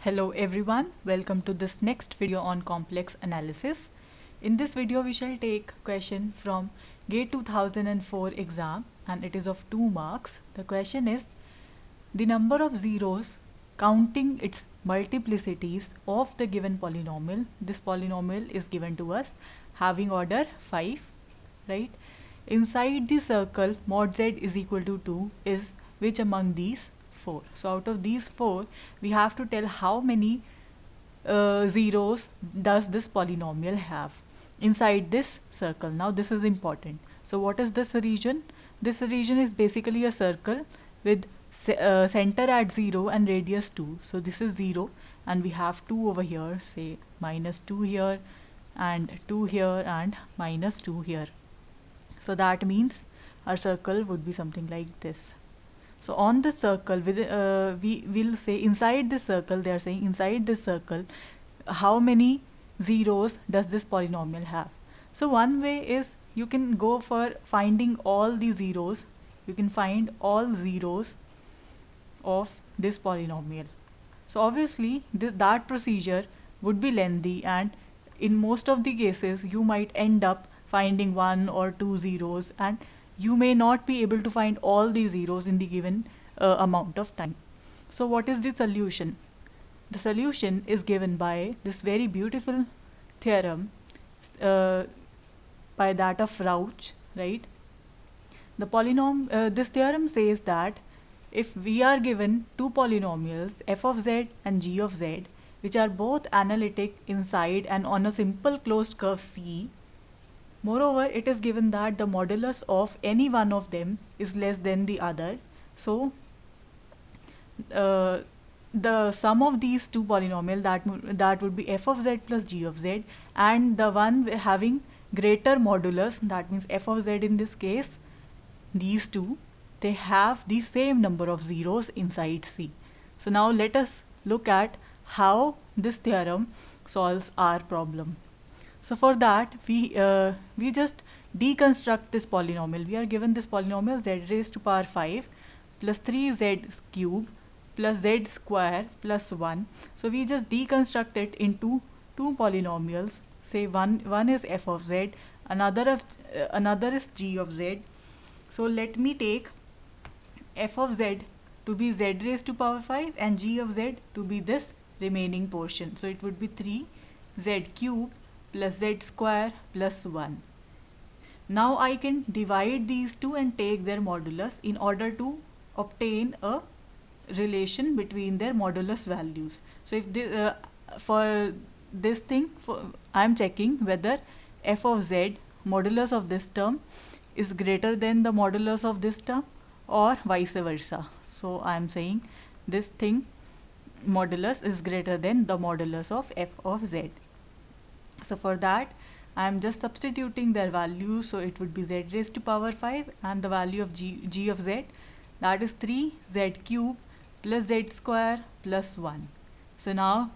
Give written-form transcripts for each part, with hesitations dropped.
Hello everyone, welcome to this next video on complex analysis. In this video we shall take question from GATE 2004 exam and it is of 2 marks. The question is the number of zeros counting its multiplicities of the given polynomial. This polynomial is given to us having order 5, right? Inside the circle mod z is equal to 2 is which among these 4? So out of these 4 we have to tell how many zeros does this polynomial have inside this circle. Now this is important. So what is this region? This region is basically a circle with center at 0 and radius 2. So this is 0 and we have 2 over here, say minus 2 here and 2 here and minus 2 here. So that means our circle would be something like this. So on the circle, we will say inside this circle, they are saying inside this circle, how many zeros does this polynomial have? So one way is you can go for finding all the zeros. You can find all zeros of this polynomial. So obviously that procedure would be lengthy, and in most of the cases you might end up finding 1 or 2 zeros, and you may not be able to find all the zeros in the given amount of time. So what is the solution? The solution is given by this very beautiful theorem by that of Rauch, right? This theorem says that if we are given two polynomials f of z and g of z, which are both analytic inside and on a simple closed curve C, moreover, it is given that the modulus of any one of them is less than the other. So, the sum of these two polynomials that would be f of z plus g of z, and the one having greater modulus, that means f of z in this case, these two, they have the same number of zeros inside C. So now let us look at how this theorem solves our problem. So for that we just deconstruct this polynomial. We are given this polynomial z raised to power 5 plus 3z cube plus z square plus 1. So we just deconstruct it into two polynomials. Say one is f of z, another is g of z. So let me take f of z to be z raised to power 5 and g of z to be this remaining portion. So it would be 3z cube plus z square plus 1. Now I can divide these two and take their modulus in order to obtain a relation between their modulus values. So if for this thing, I am checking whether f of z, modulus of this term, is greater than the modulus of this term or vice versa. So I am saying this thing modulus is greater than the modulus of f of z. So for that I am just substituting their values. So it would be z raised to power 5 and the value of g of z, that is 3z cube plus z square plus 1. So now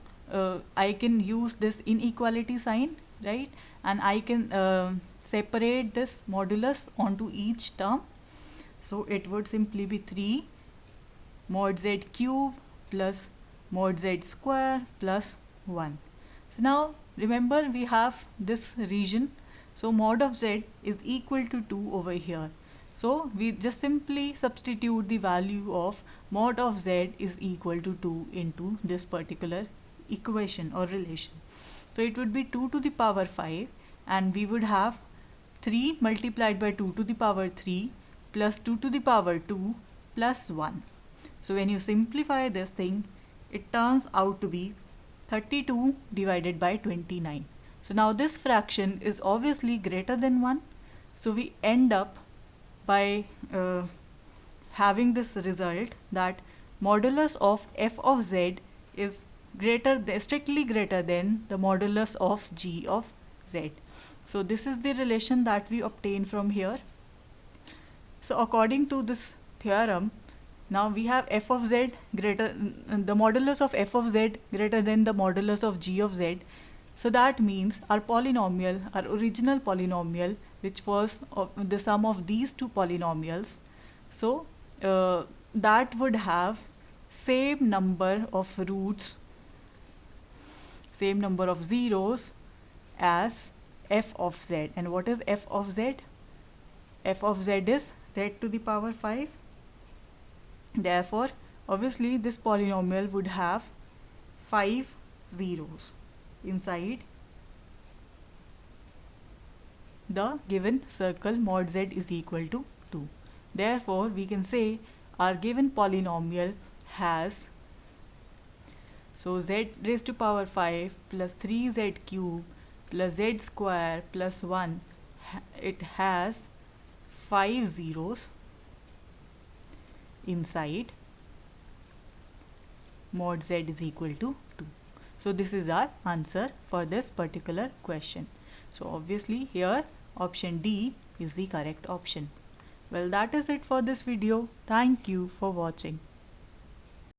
I can use this inequality sign, right, and I can separate this modulus onto each term. So it would simply be 3 mod z cube plus mod z square plus 1. So now remember we have this region, so mod of z is equal to 2 over here. So we just simply substitute the value of mod of z is equal to 2 into this particular equation or relation. So it would be 2 to the power 5 and we would have 3 multiplied by 2 to the power 3 plus 2 to the power 2 plus 1. So when you simplify this thing, it turns out to be 32 divided by 29. So now this fraction is obviously greater than 1. So we end up by having this result that modulus of f of z is strictly greater than the modulus of g of z. So this is the relation that we obtain from here. So according to this theorem, now we have f of z the modulus of f of z greater than the modulus of g of z. So that means our polynomial, our original polynomial, which was the sum of these two polynomials, so that would have same number of roots same number of zeros as f of z. And what is f of z? F of z is z to the power 5. Therefore, obviously this polynomial would have 5 zeros inside the given circle mod z is equal to 2. Therefore, we can say our given polynomial has, so z raised to power 5 plus 3z cube plus z square plus 1, it has 5 zeros inside mod z is equal to 2. So this is our answer for this particular question. So obviously here option D is the correct option. Well, that is it for this video. Thank you for watching.